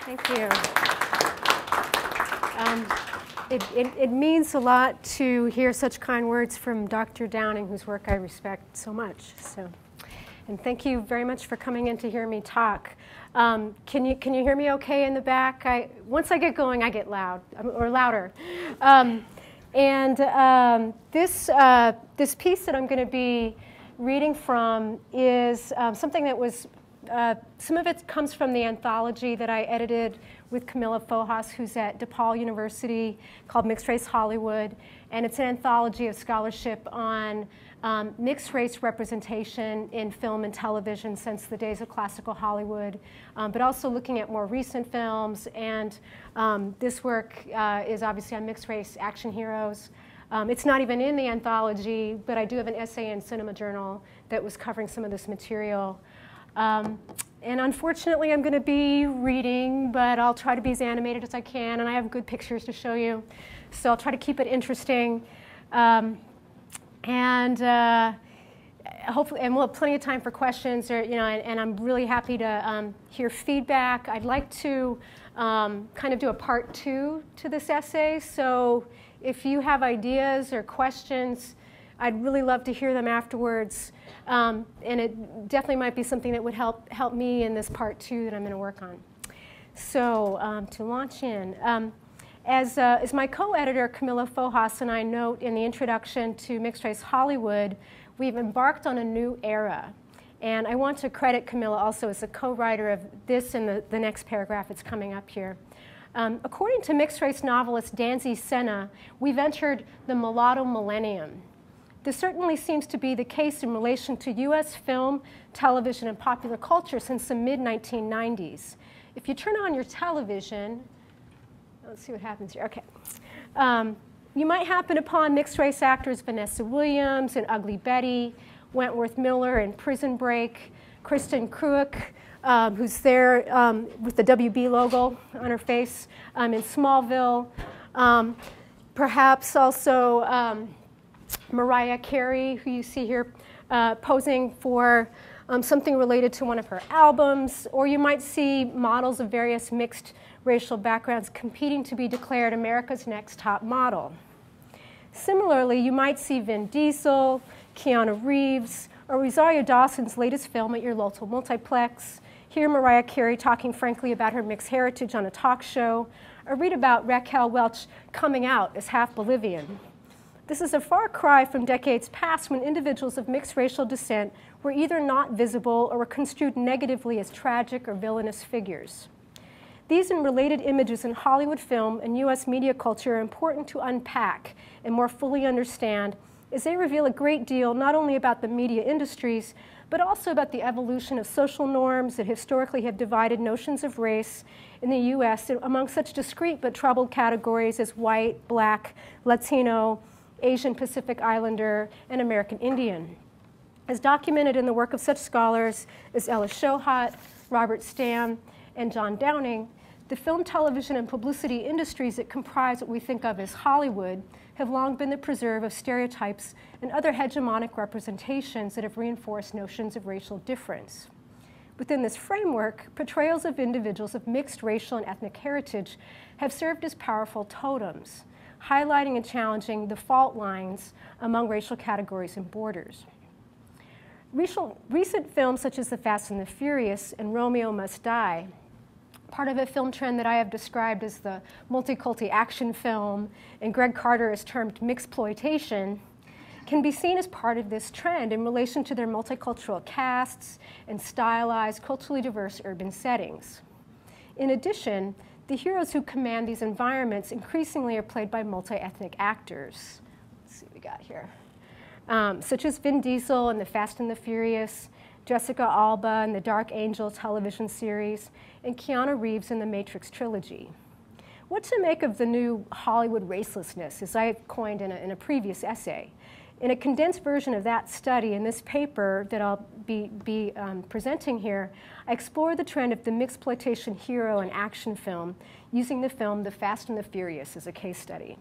Thank you. It means a lot to hear such kind words from Dr. Downing, whose work I respect so much. And thank you very much for coming in to hear me talk. Can you hear me okay in the back? Once I get going, I get loud, or louder. This piece that I'm going to be reading from is something that was, some of it comes from the anthology that I edited with Camilla Fojas, who's at DePaul University, called Mixed Race Hollywood. And it's an anthology of scholarship on mixed race representation in film and television since the days of classical Hollywood, but also looking at more recent films. And this work is obviously on mixed race action heroes. It's not even in the anthology, but I do have an essay in Cinema Journal that was covering some of this material. And unfortunately, I'm going to be reading, but I'll try to be as animated as I can, and I have good pictures to show you. So I'll try to keep it interesting. Hopefully, and we'll have plenty of time for questions, and I'm really happy to hear feedback. I'd like to kind of do a part 2 to this essay. So if you have ideas or questions, I'd really love to hear them afterwards. And it definitely might be something that would help me in this part 2 that I'm going to work on. So to launch in. As my co-editor, Camilla Fojas, and I note in the introduction to Mixed Race Hollywood, we've embarked on a new era. And I want to credit Camilla also as a co-writer of this and the next paragraph that's coming up here. According to mixed race novelist Danzy Senna, we've entered the mulatto millennium. This certainly seems to be the case in relation to US film, television, and popular culture since the mid-1990s. If you turn on your television, let's see what happens here. Okay. You might happen upon mixed-race actors Vanessa Williams in Ugly Betty, Wentworth Miller in Prison Break, Kristen Kreuk, who's there with the WB logo on her face in Smallville. Perhaps also Mariah Carey, who you see here posing for something related to one of her albums. Or you might see models of various mixed racial backgrounds competing to be declared America's Next Top Model. Similarly, you might see Vin Diesel, Keanu Reeves, or Rosario Dawson's latest film at your local multiplex. Hear Mariah Carey talking frankly about her mixed heritage on a talk show, or read about Raquel Welch coming out as half Bolivian. This is a far cry from decades past when individuals of mixed racial descent were either not visible or were construed negatively as tragic or villainous figures. These and related images in Hollywood film and US media culture are important to unpack and more fully understand, as they reveal a great deal not only about the media industries, but also about the evolution of social norms that historically have divided notions of race in the US among such discrete but troubled categories as white, black, Latino, Asian Pacific Islander, and American Indian. As documented in the work of such scholars as Ella Shohat, Robert Stamm, and John Downing, the film, television, and publicity industries that comprise what we think of as Hollywood have long been the preserve of stereotypes and other hegemonic representations that have reinforced notions of racial difference. Within this framework, portrayals of individuals of mixed racial and ethnic heritage have served as powerful totems, highlighting and challenging the fault lines among racial categories and borders. Recent films such as The Fast and the Furious and Romeo Must Die, part of a film trend that I have described as the multiculti action film, and Greg Carter has termed mixploitation, can be seen as part of this trend in relation to their multicultural casts and stylized, culturally diverse urban settings. In addition, the heroes who command these environments increasingly are played by multi-ethnic actors. Let's see what we got here. Such as Vin Diesel in The Fast and the Furious, Jessica Alba in the Dark Angel television series, and Keanu Reeves in the Matrix trilogy. What to make of the new Hollywood racelessness, as I coined in a previous essay? In a condensed version of that study in this paper that I'll be presenting here, I explore the trend of the mixploitation hero and action film using the film The Fast and the Furious as a case study.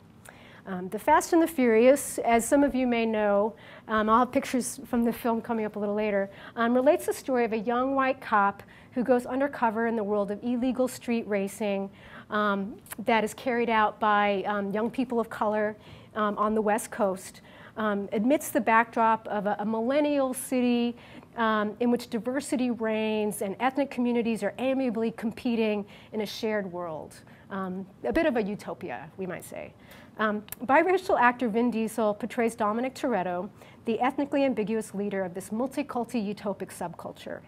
The Fast and the Furious, as some of you may know, I'll have pictures from the film coming up a little later, relates the story of a young white cop who goes undercover in the world of illegal street racing that is carried out by young people of color on the West Coast, amidst the backdrop of a millennial city in which diversity reigns and ethnic communities are amiably competing in a shared world. A bit of a utopia, we might say. Biracial actor Vin Diesel portrays Dominic Toretto, the ethnically ambiguous leader of this multiculti utopic subculture.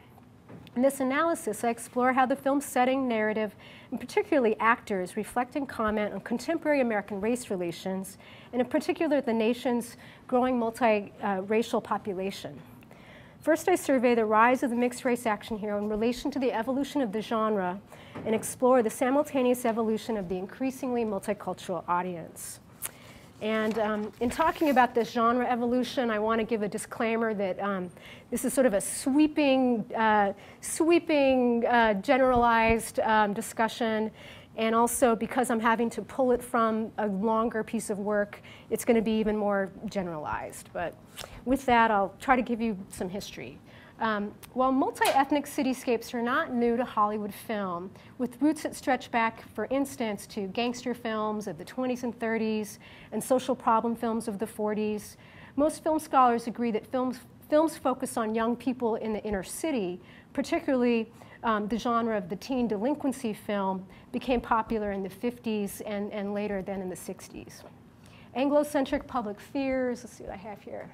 In this analysis, I explore how the film's setting, narrative, and particularly actors reflect and comment on contemporary American race relations, and in particular the nation's growing multi-racial population. First, I survey the rise of the mixed-race action hero in relation to the evolution of the genre and explore the simultaneous evolution of the increasingly multicultural audience. And in talking about this genre evolution, I want to give a disclaimer that this is sort of a sweeping generalized discussion. And also, because I'm having to pull it from a longer piece of work, it's going to be even more generalized. But with that, I'll try to give you some history. While multi-ethnic cityscapes are not new to Hollywood film, with roots that stretch back, for instance, to gangster films of the 20s and 30s and social problem films of the 40s, most film scholars agree that films focus on young people in the inner city, particularly the genre of the teen delinquency film, became popular in the 50s and later then in the 60s. Anglo-centric public fears, let's see what I have here.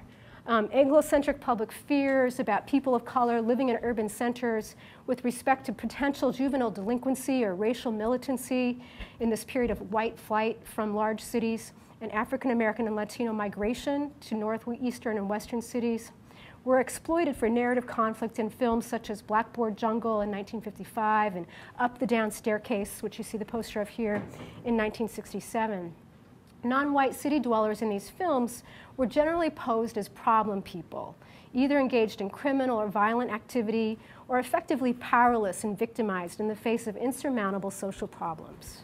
Anglo-centric public fears about people of color living in urban centers with respect to potential juvenile delinquency or racial militancy in this period of white flight from large cities and African American and Latino migration to northeastern and western cities were exploited for narrative conflict in films such as Blackboard Jungle in 1955 and Up the Down Staircase, which you see the poster of here, in 1967. Non-white city dwellers in these films were generally posed as problem people, either engaged in criminal or violent activity or effectively powerless and victimized in the face of insurmountable social problems.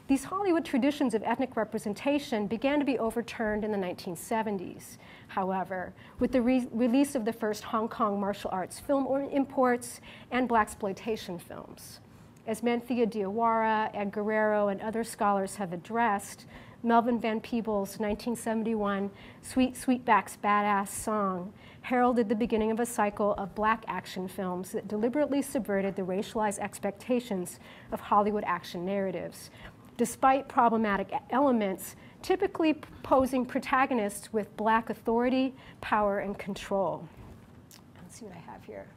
These Hollywood traditions of ethnic representation began to be overturned in the 1970s, however, with the release of the first Hong Kong martial arts film imports and blaxploitation films. As Manthea Diawara, Ed Guerrero, and other scholars have addressed, Melvin Van Peebles' 1971 Sweet Sweetback's Badass Song heralded the beginning of a cycle of black action films that deliberately subverted the racialized expectations of Hollywood action narratives, despite problematic elements typically posing protagonists with black authority, power, and control. Let's see what I have here.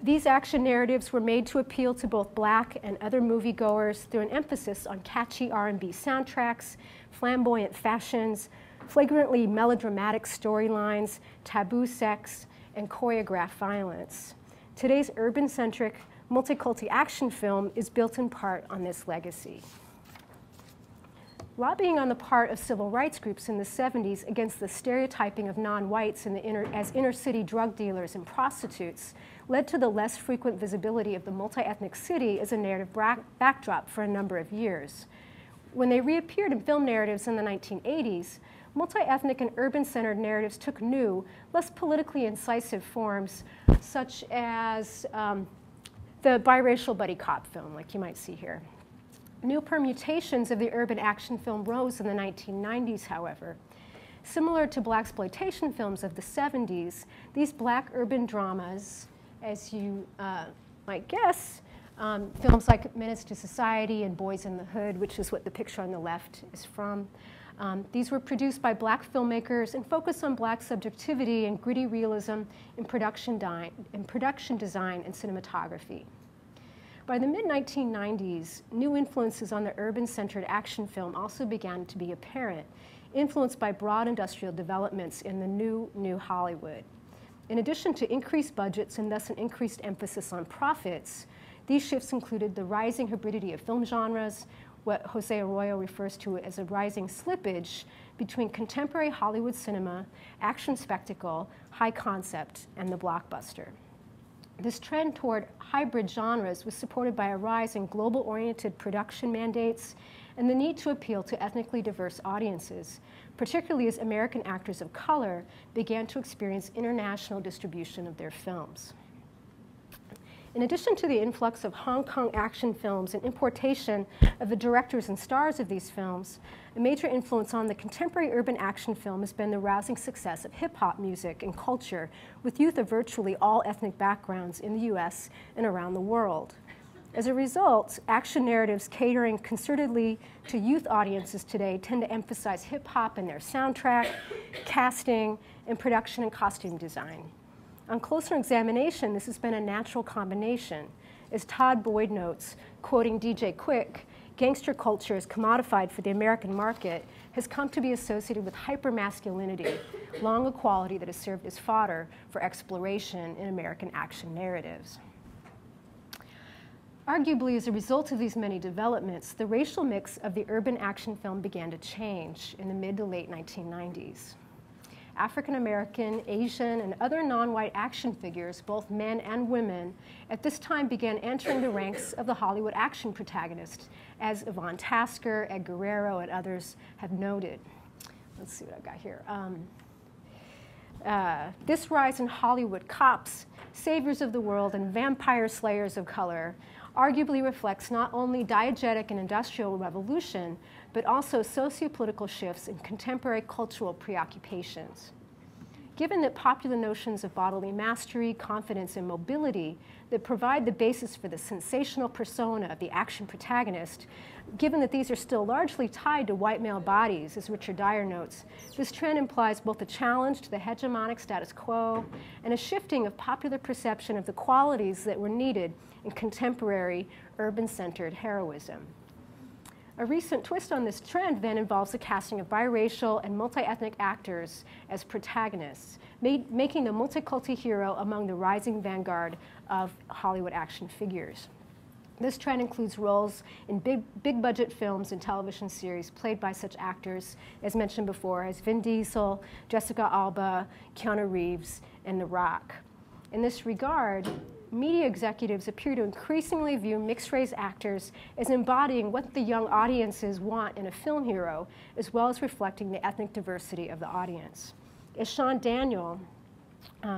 These action narratives were made to appeal to both black and other moviegoers through an emphasis on catchy R&B soundtracks, flamboyant fashions, flagrantly melodramatic storylines, taboo sex, and choreographed violence. Today's urban-centric, multiculti action film is built in part on this legacy. Lobbying on the part of civil rights groups in the 70s against the stereotyping of non-whites as inner-city drug dealers and prostitutes led to the less frequent visibility of the multi-ethnic city as a narrative backdrop for a number of years. When they reappeared in film narratives in the 1980s, multi-ethnic and urban-centered narratives took new, less politically incisive forms, such as the biracial buddy cop film, like you might see here. New permutations of the urban action film rose in the 1990s, however. Similar to blaxploitation films of the 70s, these black urban dramas, as you might guess, films like Menace to Society and Boys in the Hood, which is what the picture on the left is from, these were produced by black filmmakers and focused on black subjectivity and gritty realism in production design and cinematography. By the mid-1990s, new influences on the urban-centered action film also began to be apparent, influenced by broad industrial developments in the new Hollywood. In addition to increased budgets and thus an increased emphasis on profits, these shifts included the rising hybridity of film genres, what Jose Arroyo refers to as a rising slippage between contemporary Hollywood cinema, action spectacle, high concept, and the blockbuster. This trend toward hybrid genres was supported by a rise in global-oriented production mandates and the need to appeal to ethnically diverse audiences, particularly as American actors of color began to experience international distribution of their films. In addition to the influx of Hong Kong action films and importation of the directors and stars of these films, a major influence on the contemporary urban action film has been the rousing success of hip-hop music and culture with youth of virtually all ethnic backgrounds in the US and around the world. As a result, action narratives catering concertedly to youth audiences today tend to emphasize hip-hop in their soundtrack, casting, and production and costume design. On closer examination, this has been a natural combination. As Todd Boyd notes, quoting DJ Quick, gangster culture is commodified for the American market, has come to be associated with hypermasculinity, long a quality that has served as fodder for exploration in American action narratives. Arguably, as a result of these many developments, the racial mix of the urban action film began to change in the mid to late 1990s. African American, Asian, and other non-white action figures, both men and women, at this time began entering the ranks of the Hollywood action protagonists, as Yvonne Tasker, Ed Guerrero, and others have noted. Let's see what I've got here. This rise in Hollywood cops, saviors of the world, and vampire slayers of color arguably reflects not only diegetic and industrial revolution, but also socio-political shifts in contemporary cultural preoccupations. Given that popular notions of bodily mastery, confidence, and mobility that provide the basis for the sensational persona of the action protagonist, given that these are still largely tied to white male bodies, as Richard Dyer notes, this trend implies both a challenge to the hegemonic status quo and a shifting of popular perception of the qualities that were needed in contemporary urban-centered heroism. A recent twist on this trend then involves the casting of biracial and multi-ethnic actors as protagonists, making the multiculti hero among the rising vanguard of Hollywood action figures. This trend includes roles in big budget films and television series played by such actors, as mentioned before, as Vin Diesel, Jessica Alba, Keanu Reeves, and The Rock. In this regard, media executives appear to increasingly view mixed-race actors as embodying what the young audiences want in a film hero, as well as reflecting the ethnic diversity of the audience. As Sean Daniel,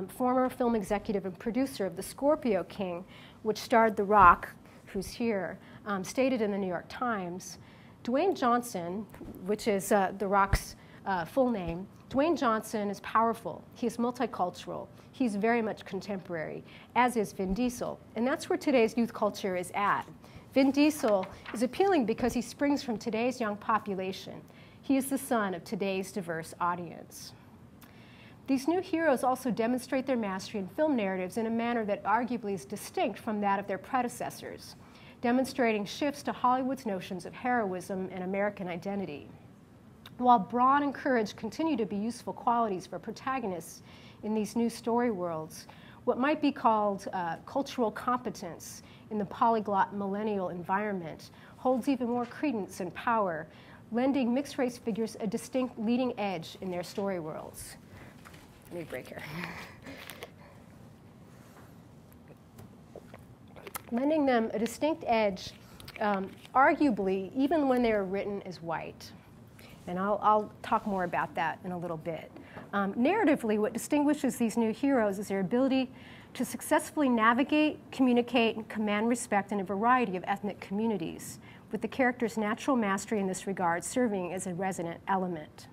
former film executive and producer of The Scorpio King, which starred The Rock, who's here, stated in the New York Times, Dwayne Johnson, which is The Rock's full name, Dwayne Johnson is powerful, he's multicultural, he's very much contemporary, as is Vin Diesel. And that's where today's youth culture is at. Vin Diesel is appealing because he springs from today's young population. He is the son of today's diverse audience. These new heroes also demonstrate their mastery in film narratives in a manner that arguably is distinct from that of their predecessors, demonstrating shifts to Hollywood's notions of heroism and American identity. While brawn and courage continue to be useful qualities for protagonists in these new story worlds, what might be called cultural competence in the polyglot millennial environment holds even more credence and power, lending mixed-race figures a distinct leading edge in their story worlds. Let me break here. Lending them a distinct edge, arguably, even when they are written as white. And I'll talk more about that in a little bit. Narratively, what distinguishes these new heroes is their ability to successfully navigate, communicate, and command respect in a variety of ethnic communities, with the character's natural mastery in this regard serving as a resonant element.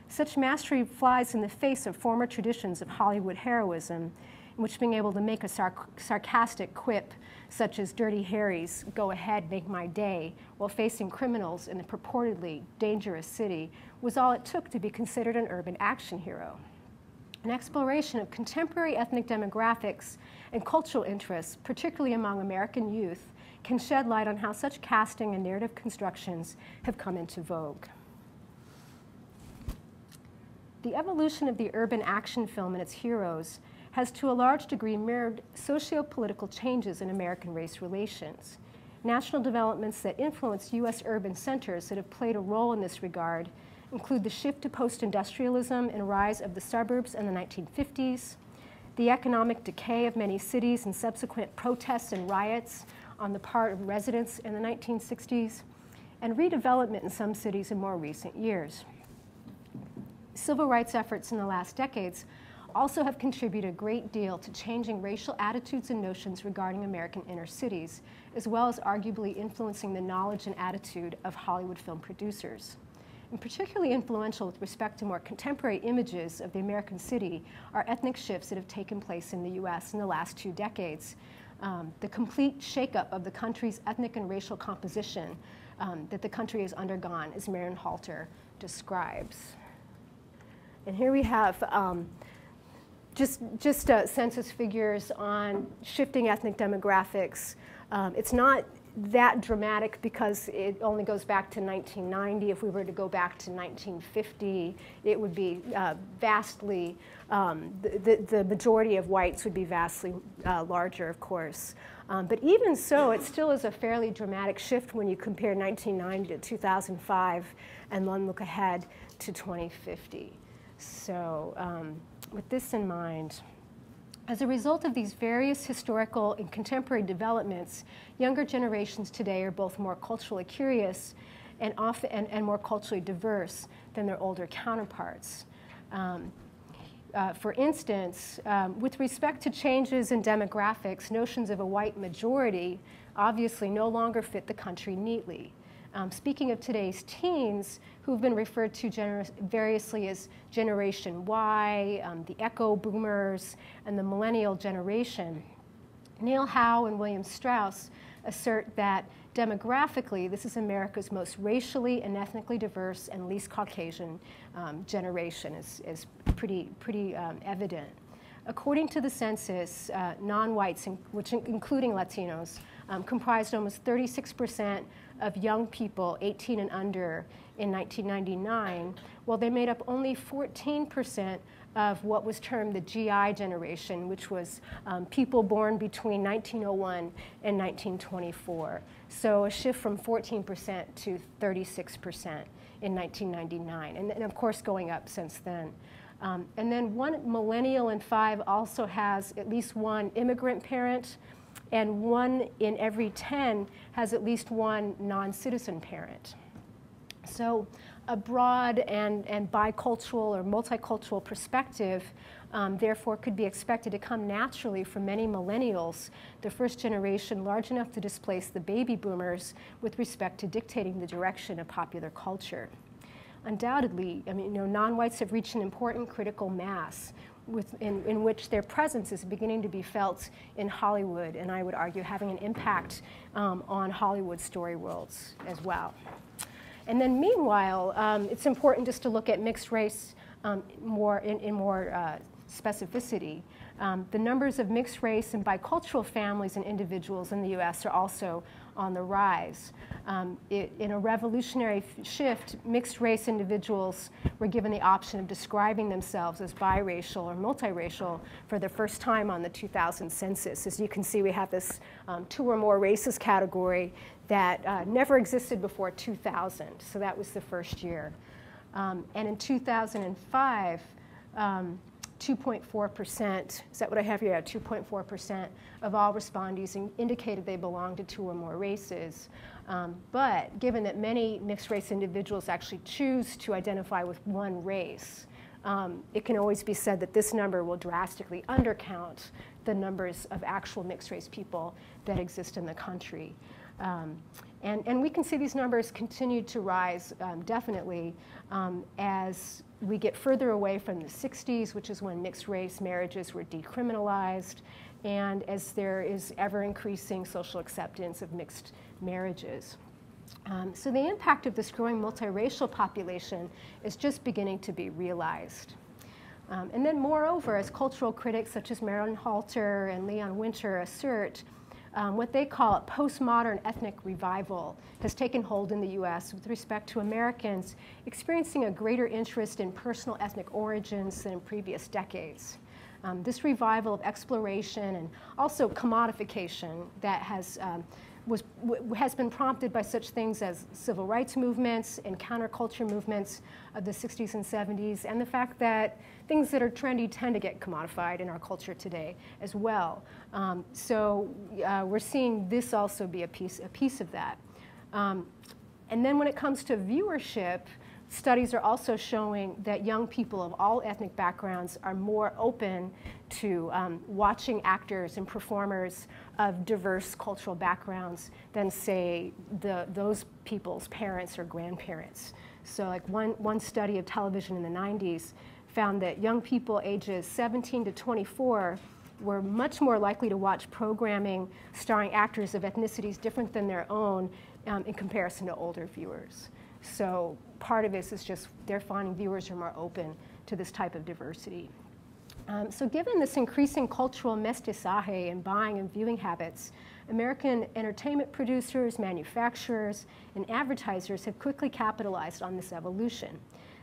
Such mastery flies in the face of former traditions of Hollywood heroism, in which being able to make a sarcastic quip, such as Dirty Harry's "Go ahead, make my day," while facing criminals in the purportedly dangerous city, was all it took to be considered an urban action hero. An exploration of contemporary ethnic demographics and cultural interests, particularly among American youth, can shed light on how such casting and narrative constructions have come into vogue. The evolution of the urban action film and its heroes has to a large degree mirrored socio-political changes in American race relations. National developments that influence U.S. urban centers that have played a role in this regard include the shift to post-industrialism and rise of the suburbs in the 1950s, the economic decay of many cities and subsequent protests and riots on the part of residents in the 1960s, and redevelopment in some cities in more recent years. Civil rights efforts in the last decades also have contributed a great deal to changing racial attitudes and notions regarding American inner cities, as well as arguably influencing the knowledge and attitude of Hollywood film producers. And particularly influential with respect to more contemporary images of the American city are ethnic shifts that have taken place in the US in the last 2 decades. The complete shakeup of the country's ethnic and racial composition that the country has undergone, as Marion Halter describes. And here we have just census figures on shifting ethnic demographics. It's not that dramatic because it only goes back to 1990. If we were to go back to 1950, it would be vastly, the majority of whites would be vastly larger, of course. But even so, it still is a fairly dramatic shift when you compare 1990 to 2005 and then look ahead to 2050. So with this in mind, as a result of these various historical and contemporary developments, younger generations today are both more culturally curious and more culturally diverse than their older counterparts. For instance, with respect to changes in demographics, notions of a white majority obviously no longer fit the country neatly. Speaking of today's teens, who've been referred to variously as Generation Y, the Echo Boomers, and the Millennial Generation, Neil Howe and William Strauss assert that demographically, this is America's most racially and ethnically diverse and least Caucasian generation, is pretty evident. According to the census, non-whites, which including Latinos, comprised almost 36% of young people 18 and under in 1999, while they made up only 14% of what was termed the GI generation, which was people born between 1901 and 1924. So a shift from 14% to 36% in 1999, and of course going up since then. And then 1 millennial in 5 also has at least 1 immigrant parent, and 1 in every 10 has at least 1 non-citizen parent. So a broad and bicultural or multicultural perspective therefore could be expected to come naturally from many millennials, the first generation large enough to displace the baby boomers with respect to dictating the direction of popular culture. Undoubtedly, I mean, non-whites have reached an important critical mass in which their presence is beginning to be felt in Hollywood, and I would argue having an impact on Hollywood story worlds as well. And then meanwhile, it's important just to look at mixed race in more specificity. The numbers of mixed race and bicultural families and individuals in the US are also on the rise. In a revolutionary shift, mixed race individuals were given the option of describing themselves as biracial or multiracial for the first time on the 2000 census. As you can see, we have this 2 or more races category that never existed before 2000, so that was the first year. And in 2005, 2.4%, is that what I have here? 2.4% of all respondees indicated they belonged to 2 or more races. But given that many mixed race individuals actually choose to identify with 1 race, it can always be said that this number will drastically undercount the numbers of actual mixed race people that exist in the country. And we can see these numbers continue to rise definitely as we get further away from the 60s, which is when mixed race marriages were decriminalized, and as there is ever increasing social acceptance of mixed marriages. So the impact of this growing multiracial population is just beginning to be realized. And then moreover, as cultural critics such as Marion Halter and Leon Winter assert, what they call a postmodern ethnic revival has taken hold in the US with respect to Americans experiencing a greater interest in personal ethnic origins than in previous decades. This revival of exploration and also commodification that has been prompted by such things as civil rights movements and counterculture movements of the 60s and 70s, and the fact that things that are trendy tend to get commodified in our culture today as well. So we're seeing this also be a piece of that. And then when it comes to viewership, studies are also showing that young people of all ethnic backgrounds are more open to watching actors and performers of diverse cultural backgrounds than, say, those people's parents or grandparents. So like one study of television in the 90s found that young people ages 17 to 24 were much more likely to watch programming starring actors of ethnicities different than their own in comparison to older viewers. So part of this is just they're finding viewers are more open to this type of diversity. So given this increasing cultural mestizaje in buying and viewing habits, American entertainment producers, manufacturers, and advertisers have quickly capitalized on this evolution.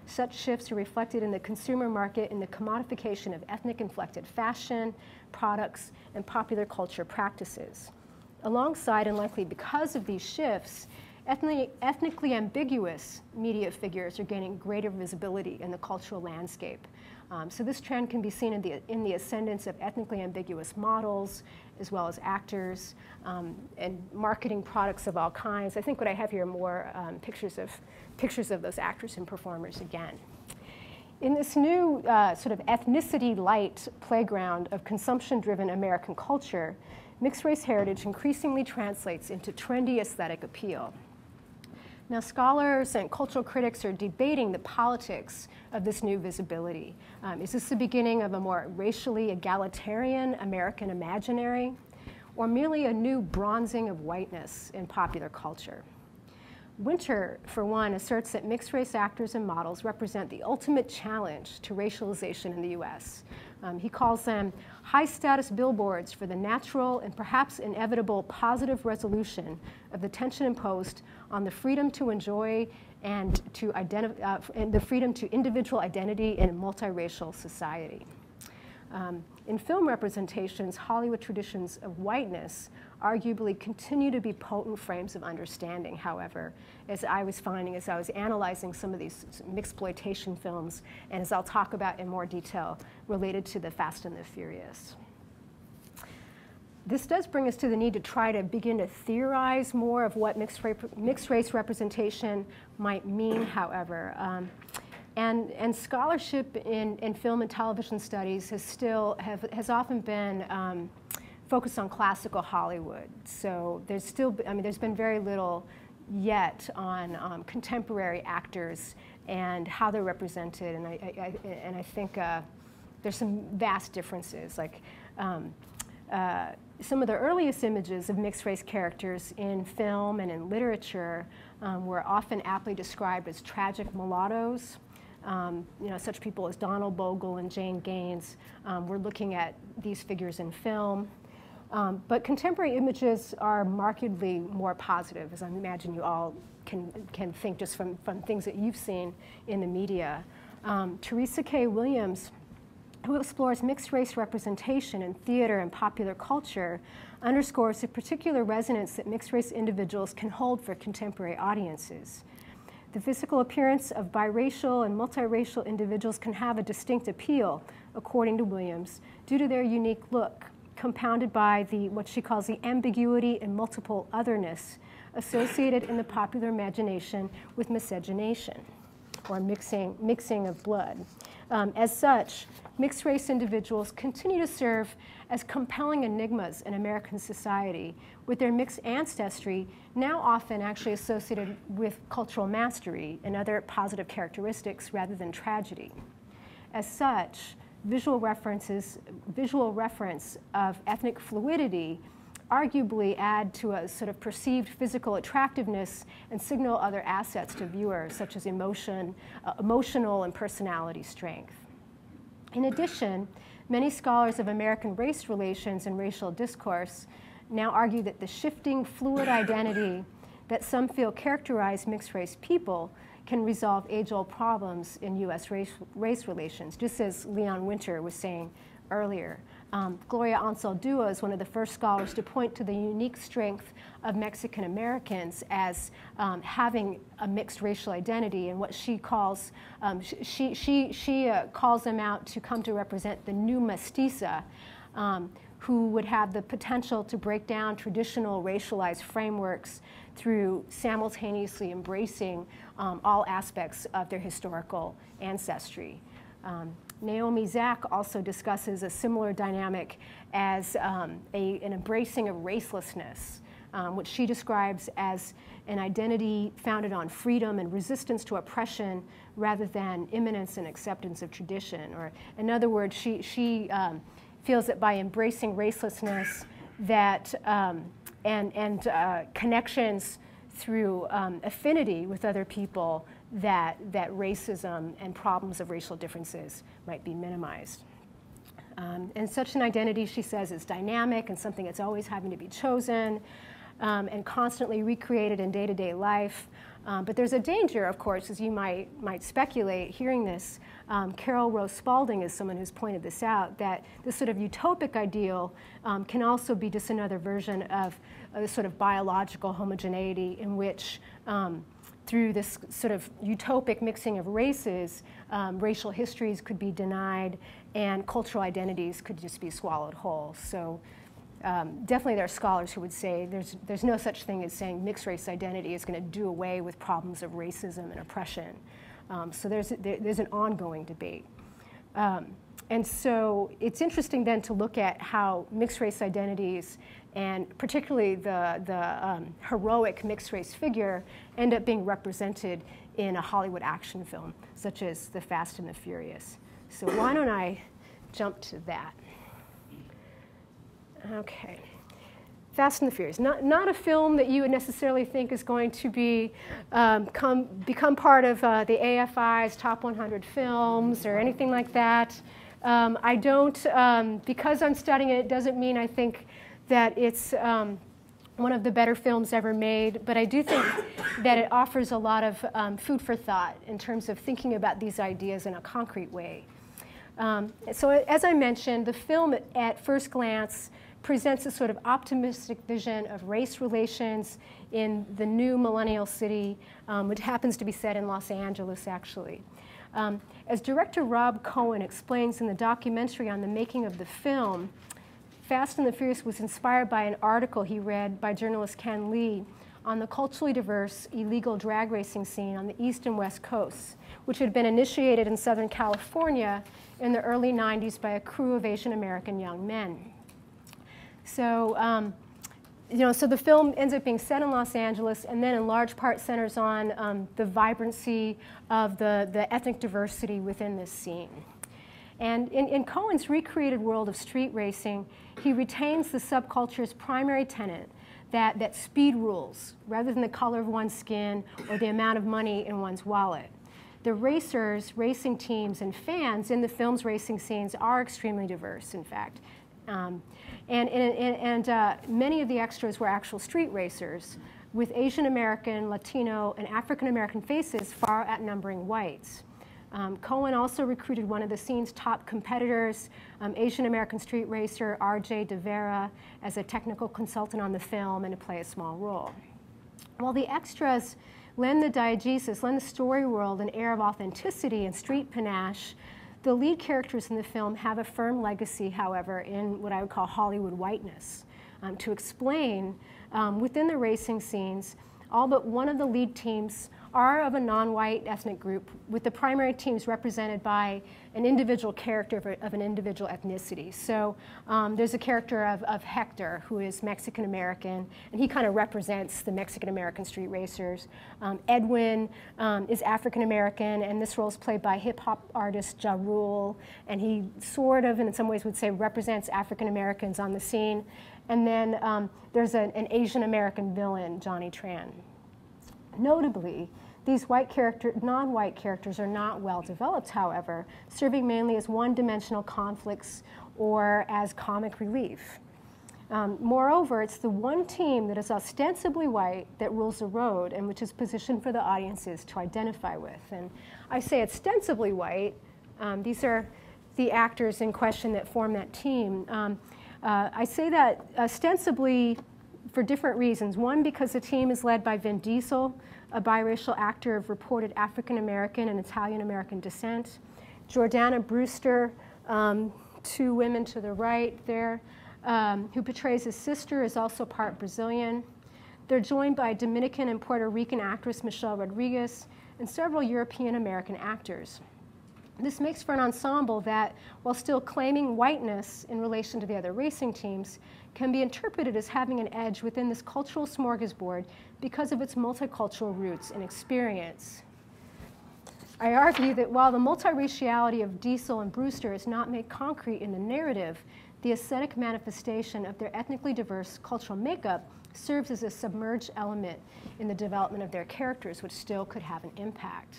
Such shifts are reflected in the consumer market in the commodification of ethnic-inflected fashion, products, and popular culture practices. Alongside, and likely because of these shifts, ethnically ambiguous media figures are gaining greater visibility in the cultural landscape. So this trend can be seen in the ascendance of ethnically ambiguous models, as well as actors, and marketing products of all kinds. I think what I have here are more pictures of those actors and performers again. In this new sort of ethnicity-light playground of consumption-driven American culture, mixed-race heritage increasingly translates into trendy aesthetic appeal. Now, scholars and cultural critics are debating the politics of this new visibility. Is this the beginning of a more racially egalitarian American imaginary, or merely a new bronzing of whiteness in popular culture? Winter, for one, asserts that mixed-race actors and models represent the ultimate challenge to racialization in the US. He calls them high-status billboards for the natural and perhaps inevitable positive resolution of the tension imposed on the freedom to enjoy and the freedom to individual identity in a multiracial society. In film representations, Hollywood traditions of whiteness arguably continue to be potent frames of understanding, however, as I was finding as I was analyzing some of these mixploitation films, and as I'll talk about in more detail related to the Fast and the Furious. This does bring us to the need to try to begin to theorize more of what mixed race representation might mean, however. And scholarship in film and television studies has often been focused on classical Hollywood. So there's been very little yet on contemporary actors and how they're represented, and I think there's some vast differences. Like some of the earliest images of mixed-race characters in film and in literature were often aptly described as tragic mulattoes. Such people as Donald Bogle and Jane Gaines. We're looking at these figures in film. But contemporary images are markedly more positive, as I imagine you all can think just from things that you've seen in the media. Teresa K. Williams, who explores mixed-race representation in theater and popular culture, underscores the particular resonance that mixed-race individuals can hold for contemporary audiences. The physical appearance of biracial and multiracial individuals can have a distinct appeal, according to Williams, due to their unique look, compounded by what she calls the ambiguity and multiple otherness associated in the popular imagination with miscegenation, or mixing of blood. As such, mixed-race individuals continue to serve as compelling enigmas in American society, with their mixed ancestry now often actually associated with cultural mastery and other positive characteristics rather than tragedy. As such, visual reference of ethnic fluidity arguably add to a sort of perceived physical attractiveness and signal other assets to viewers, such as emotional and personality strength. In addition, many scholars of American race relations and racial discourse now argue that the shifting, fluid identity that some feel characterize mixed-race people can resolve age-old problems in U.S. race relations, just as Leon Winter was saying earlier. Gloria Anzaldúa is one of the first scholars to point to the unique strength of Mexican Americans as having a mixed racial identity, and what she calls, she calls them out to come to represent the new mestiza, who would have the potential to break down traditional racialized frameworks through simultaneously embracing all aspects of their historical ancestry. Naomi Zak also discusses a similar dynamic as an embracing of racelessness, which she describes as an identity founded on freedom and resistance to oppression rather than immanence and acceptance of tradition. Or in other words, she feels that by embracing racelessness that, and connections through affinity with other people, that racism and problems of racial differences might be minimized. And such an identity, she says, is dynamic and something that's always having to be chosen and constantly recreated in day-to-day life. But there's a danger, of course, as you might speculate hearing this. Carol Rose Spalding is someone who's pointed this out, that this sort of utopic ideal can also be just another version of a sort of biological homogeneity in which through this sort of utopic mixing of races, racial histories could be denied and cultural identities could just be swallowed whole. So definitely there are scholars who would say there's no such thing as saying mixed race identity is going to do away with problems of racism and oppression. So there's an ongoing debate. And so it's interesting then to look at how mixed race identities and particularly the heroic mixed race figure end up being represented in a Hollywood action film, such as The Fast and the Furious. So why don't I jump to that? Okay. Fast and the Furious, not a film that you would necessarily think is going to be become part of the AFI's top 100 films or anything like that. I don't, because I'm studying it, it doesn't mean I think that it's one of the better films ever made, but I do think that it offers a lot of food for thought in terms of thinking about these ideas in a concrete way. So as I mentioned, the film at first glance presents a sort of optimistic vision of race relations in the new millennial city, which happens to be set in Los Angeles, actually. As director Rob Cohen explains in the documentary on the making of the film, Fast and the Furious was inspired by an article he read by journalist Ken Lee on the culturally diverse illegal drag racing scene on the East and West Coasts, which had been initiated in Southern California in the early 90s by a crew of Asian American young men. So, so the film ends up being set in Los Angeles and then in large part centers on the vibrancy of the ethnic diversity within this scene. And in Cohen's recreated world of street racing, he retains the subculture's primary tenet, that speed rules, rather than the color of one's skin or the amount of money in one's wallet. The racers, racing teams, and fans in the film's racing scenes are extremely diverse, in fact. And many of the extras were actual street racers, with Asian American, Latino, and African American faces far outnumbering whites. Cohen also recruited one of the scene's top competitors, Asian American street racer R.J. De Vera, as a technical consultant on the film and to play a small role. While the extras lend the diegesis, lend the story world an air of authenticity and street panache, the lead characters in the film have a firm legacy, however, in what I would call Hollywood whiteness. To explain, within the racing scenes, all but one of the lead teams are of a non-white ethnic group, with the primary teams represented by an individual character of an individual ethnicity. So there's a character of Hector, who is Mexican-American, and he kind of represents the Mexican-American street racers. Edwin is African-American, and this role is played by hip-hop artist Ja Rule, and he sort of, and in some ways would say, represents African-Americans on the scene. And then there's an Asian-American villain, Johnny Tran. Notably, these non-white characters are not well developed, however, serving mainly as one-dimensional conflicts or as comic relief. Moreover, it's the one team that is ostensibly white that rules the road and which is positioned for the audiences to identify with. And I say ostensibly white. These are the actors in question that form that team. I say that ostensibly for different reasons. One, because the team is led by Vin Diesel, a biracial actor of reported African-American and Italian-American descent. Jordana Brewster, two women to the right there, who portrays his sister, is also part Brazilian. They're joined by Dominican and Puerto Rican actress Michelle Rodriguez and several European-American actors. This makes for an ensemble that, while still claiming whiteness in relation to the other racing teams, can be interpreted as having an edge within this cultural smorgasbord because of its multicultural roots and experience. I argue that while the multiraciality of Diesel and Brewster is not made concrete in the narrative, the aesthetic manifestation of their ethnically diverse cultural makeup serves as a submerged element in the development of their characters, which still could have an impact.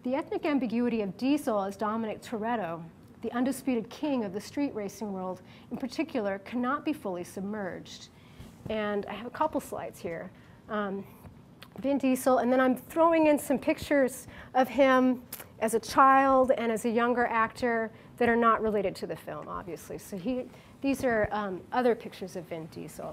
The ethnic ambiguity of Diesel as Dominic Toretto, the undisputed king of the street racing world in particular, cannot be fully submerged. And I have a couple slides here. Vin Diesel, and then I'm throwing in some pictures of him as a child and as a younger actor that are not related to the film, obviously. So these are other pictures of Vin Diesel.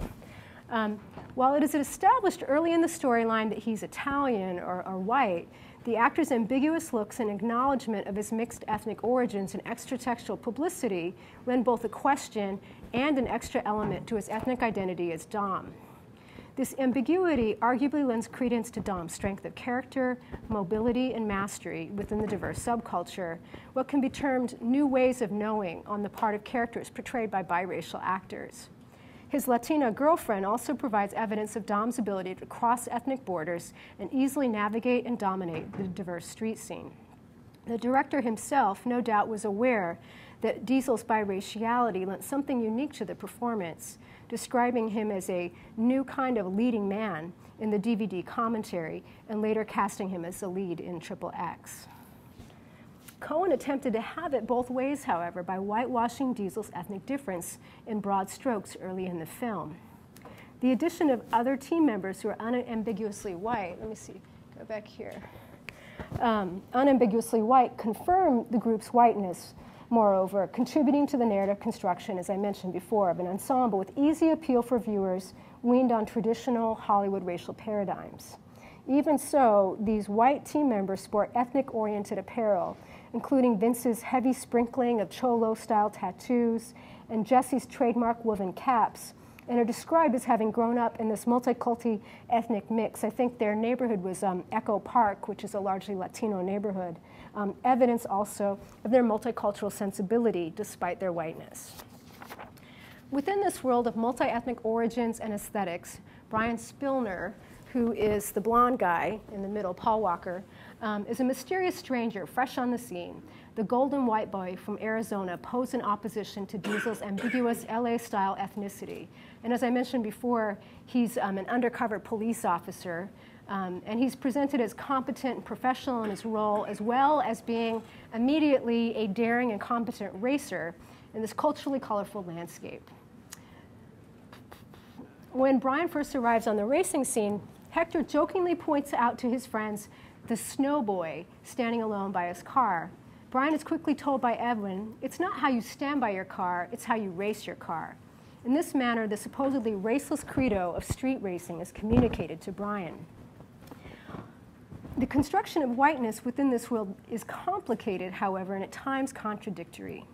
While it is established early in the storyline that he's Italian or white, the actor's ambiguous looks and acknowledgement of his mixed ethnic origins and extra-textual publicity lend both a question and an extra element to his ethnic identity as Dom. This ambiguity arguably lends credence to Dom's strength of character, mobility, and mastery within the diverse subculture, what can be termed new ways of knowing on the part of characters portrayed by biracial actors. His Latina girlfriend also provides evidence of Dom's ability to cross ethnic borders and easily navigate and dominate the diverse street scene. The director himself, no doubt, was aware that Diesel's biraciality lent something unique to the performance, describing him as a new kind of leading man in the DVD commentary and later casting him as the lead in XXX. Cohen attempted to have it both ways, however, by whitewashing Diesel's ethnic difference in broad strokes early in the film. The addition of other team members who are unambiguously white, let me see, go back here, unambiguously white confirm the group's whiteness, moreover, contributing to the narrative construction, as I mentioned before, of an ensemble with easy appeal for viewers weaned on traditional Hollywood racial paradigms. Even so, these white team members sport ethnic-oriented apparel, including Vince's heavy sprinkling of Cholo-style tattoos and Jesse's trademark woven caps, and are described as having grown up in this multiculti ethnic mix. I think their neighborhood was Echo Park, which is a largely Latino neighborhood. Evidence also of their multicultural sensibility despite their whiteness. Within this world of multi-ethnic origins and aesthetics, Brian Spillner, who is the blonde guy in the middle, Paul Walker, is a mysterious stranger fresh on the scene. The golden white boy from Arizona posed in opposition to Diesel's ambiguous LA-style ethnicity. And as I mentioned before, he's an undercover police officer, and he's presented as competent and professional in his role, as well as being immediately a daring and competent racer in this culturally colorful landscape. When Brian first arrives on the racing scene, Hector jokingly points out to his friends the snow boy standing alone by his car. Brian is quickly told by Edwin, it's not how you stand by your car, it's how you race your car. In this manner, the supposedly raceless credo of street racing is communicated to Brian. The construction of whiteness within this world is complicated, however, and at times contradictory.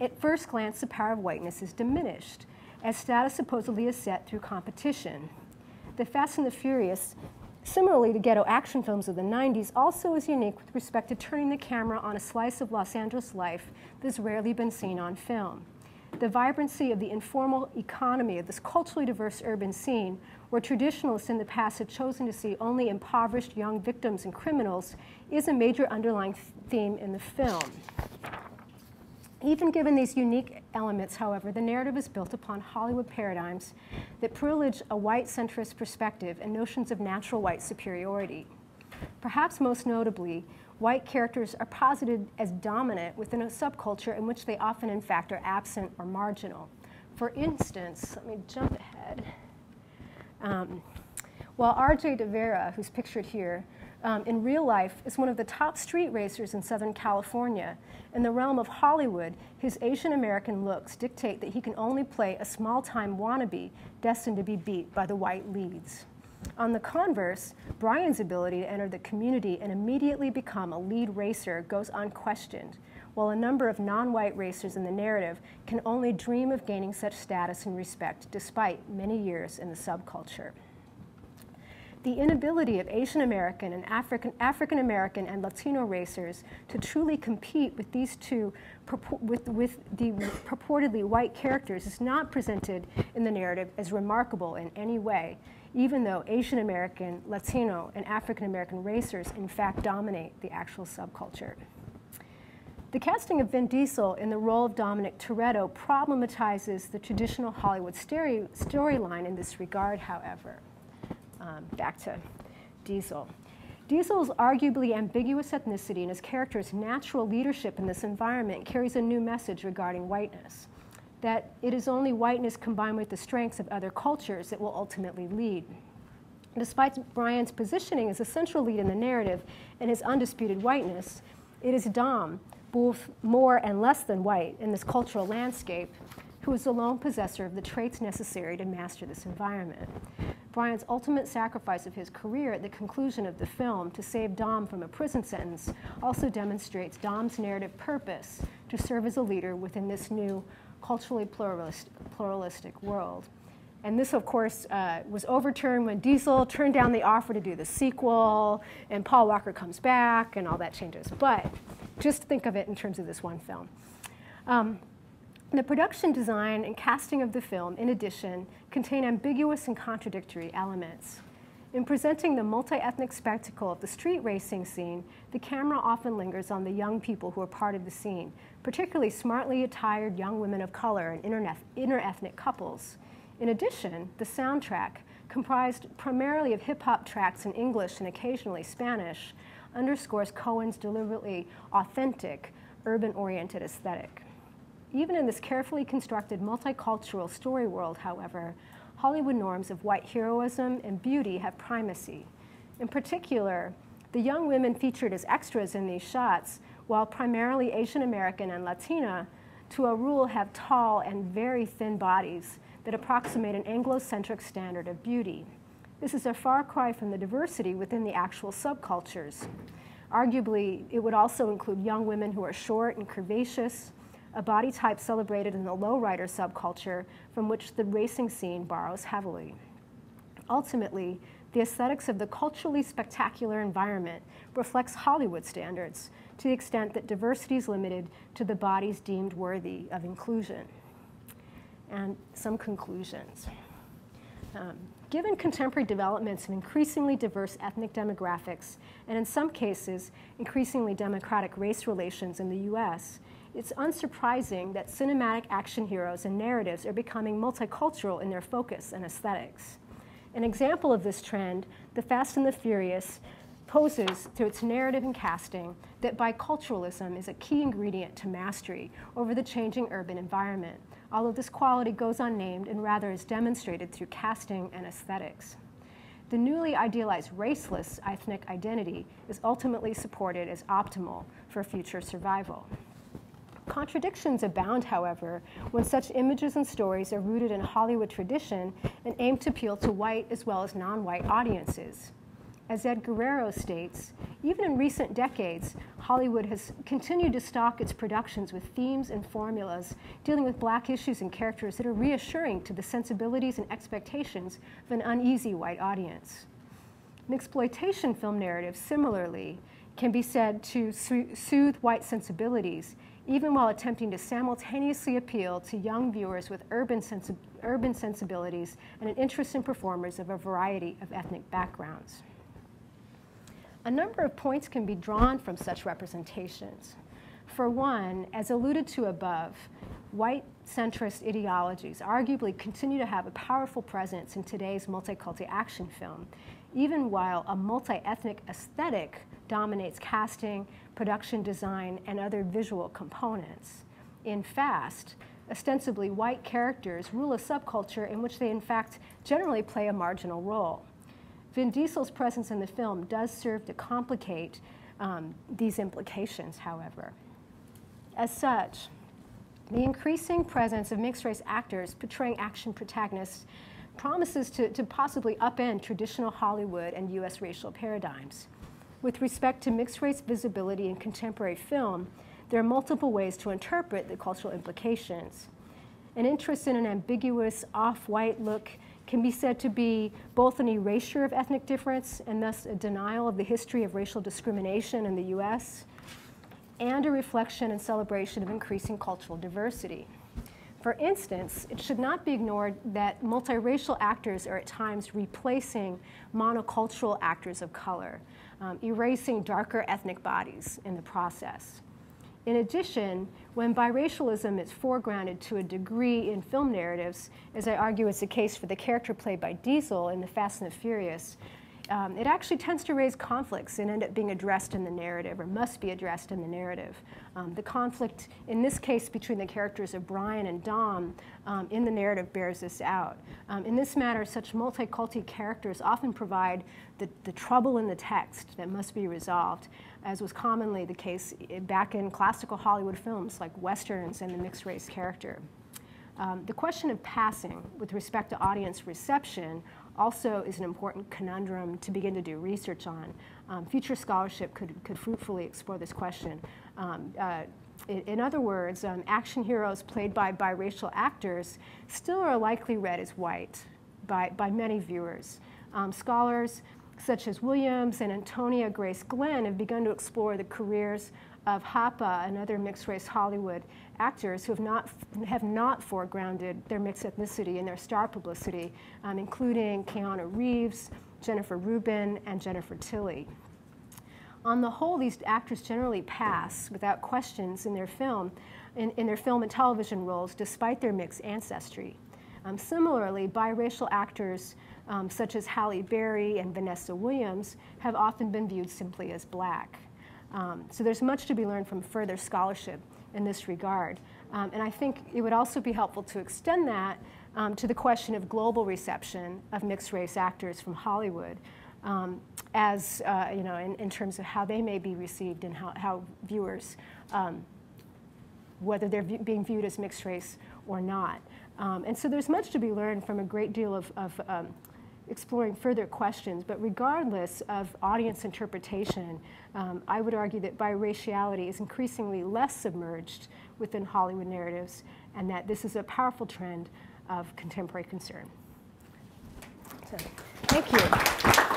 At first glance, the power of whiteness is diminished, as status supposedly is set through competition. The Fast and the Furious, similarly to ghetto action films of the 90s, also is unique with respect to turning the camera on a slice of Los Angeles life that has rarely been seen on film. The vibrancy of the informal economy of this culturally diverse urban scene, where traditionalists in the past had chosen to see only impoverished young victims and criminals, is a major underlying theme in the film. Even given these unique elements, however, the narrative is built upon Hollywood paradigms that privilege a white centrist perspective and notions of natural white superiority. Perhaps most notably, white characters are posited as dominant within a subculture in which they often, in fact, are absent or marginal. For instance, let me jump ahead. While R.J. De Vera, who's pictured here, in real life is one of the top street racers in Southern California, in the realm of Hollywood, his Asian American looks dictate that he can only play a small-time wannabe destined to be beat by the white leads. On the converse, Brian's ability to enter the community and immediately become a lead racer goes unquestioned, while a number of non-white racers in the narrative can only dream of gaining such status and respect despite many years in the subculture. the inability of Asian American and African American and Latino racers to truly compete with these two, with the purportedly white characters, is not presented in the narrative as remarkable in any way, even though Asian American, Latino, and African American racers in fact dominate the actual subculture. The casting of Vin Diesel in the role of Dominic Toretto problematizes the traditional Hollywood storyline in this regard, however. Back to Diesel. Diesel's arguably ambiguous ethnicity and his character's natural leadership in this environment carries a new message regarding whiteness, that it is only whiteness combined with the strengths of other cultures that will ultimately lead. Despite Brian's positioning as a central lead in the narrative and his undisputed whiteness, it is Dom, both more and less than white in this cultural landscape, who is the lone possessor of the traits necessary to master this environment. Brian's ultimate sacrifice of his career at the conclusion of the film to save Dom from a prison sentence also demonstrates Dom's narrative purpose to serve as a leader within this new culturally pluralistic world. And this, of course, was overturned when Diesel turned down the offer to do the sequel, and Paul Walker comes back, and all that changes. But just think of it in terms of this one film. The production design and casting of the film, in addition, contain ambiguous and contradictory elements. In presenting the multi-ethnic spectacle of the street racing scene, the camera often lingers on the young people who are part of the scene, particularly smartly attired young women of color and interethnic couples. In addition, the soundtrack, comprised primarily of hip-hop tracks in English and occasionally Spanish, underscores Cohen's deliberately authentic, urban-oriented aesthetic. Even in this carefully constructed multicultural story world, however, Hollywood norms of white heroism and beauty have primacy. In particular, the young women featured as extras in these shots, while primarily Asian American and Latina, to a rule have tall and very thin bodies that approximate an Anglo-centric standard of beauty. This is a far cry from the diversity within the actual subcultures. Arguably, it would also include young women who are short and curvaceous, a body type celebrated in the lowrider subculture from which the racing scene borrows heavily. Ultimately, the aesthetics of the culturally spectacular environment reflects Hollywood standards to the extent that diversity is limited to the bodies deemed worthy of inclusion. And some conclusions. Given contemporary developments of increasingly diverse ethnic demographics, and in some cases, increasingly democratic race relations in the US, it's unsurprising that cinematic action heroes and narratives are becoming multicultural in their focus and aesthetics. An example of this trend, The Fast and the Furious, poses through its narrative and casting that biculturalism is a key ingredient to mastery over the changing urban environment, although this quality goes unnamed and rather is demonstrated through casting and aesthetics. The newly idealized raceless ethnic identity is ultimately supported as optimal for future survival. Contradictions abound, however, when such images and stories are rooted in Hollywood tradition and aim to appeal to white as well as non-white audiences. As Ed Guerrero states, even in recent decades, Hollywood has continued to stock its productions with themes and formulas dealing with black issues and characters that are reassuring to the sensibilities and expectations of an uneasy white audience. Mixploitation film narratives, similarly, can be said to soothe white sensibilities, even while attempting to simultaneously appeal to young viewers with urban sensibilities and an interest in performers of a variety of ethnic backgrounds. A number of points can be drawn from such representations. For one, as alluded to above, white centrist ideologies arguably continue to have a powerful presence in today's multicultural action film, even while a multi-ethnic aesthetic dominates casting, production design, and other visual components. In Fast, ostensibly white characters rule a subculture in which they in fact generally play a marginal role. Vin Diesel's presence in the film does serve to complicate these implications, however. As such, the increasing presence of mixed-race actors portraying action protagonists promises to possibly upend traditional Hollywood and US racial paradigms. With respect to mixed-race visibility in contemporary film, there are multiple ways to interpret the cultural implications. An interest in an ambiguous off-white look can be said to be both an erasure of ethnic difference and thus a denial of the history of racial discrimination in the US, and a reflection and celebration of increasing cultural diversity. For instance, it should not be ignored that multiracial actors are at times replacing monocultural actors of color, erasing darker ethnic bodies in the process. In addition, when biracialism is foregrounded to a degree in film narratives, as I argue is the case for the character played by Diesel in The Fast and the Furious, it actually tends to raise conflicts and end up being addressed in the narrative, or must be addressed in the narrative. The conflict, in this case, between the characters of Brian and Dom in the narrative bears this out. In this matter, such multiculti characters often provide the trouble in the text that must be resolved, as was commonly the case back in classical Hollywood films like Westerns and the mixed race character. The question of passing with respect to audience reception also is an important conundrum to begin to do research on. Future scholarship could fruitfully explore this question. In other words, action heroes played by biracial actors still are likely read as white by many viewers. Scholars such as Williams and Antonia Grace Glenn have begun to explore the careers of Hapa and other mixed-race Hollywood actors who have not foregrounded their mixed ethnicity in their star publicity, including Keanu Reeves, Jennifer Rubin, and Jennifer Tilly. On the whole, these actors generally pass without questions in their film and television roles, despite their mixed ancestry. Similarly, biracial actors such as Halle Berry and Vanessa Williams have often been viewed simply as black. So there's much to be learned from further scholarship in this regard. And I think it would also be helpful to extend that to the question of global reception of mixed race actors from Hollywood, as you know, in terms of how they may be received and how viewers, whether they're being viewed as mixed race or not. And so there's much to be learned from a great deal of exploring further questions, but regardless of audience interpretation, I would argue that biraciality is increasingly less submerged within Hollywood narratives, and that this is a powerful trend of contemporary concern. So, thank you.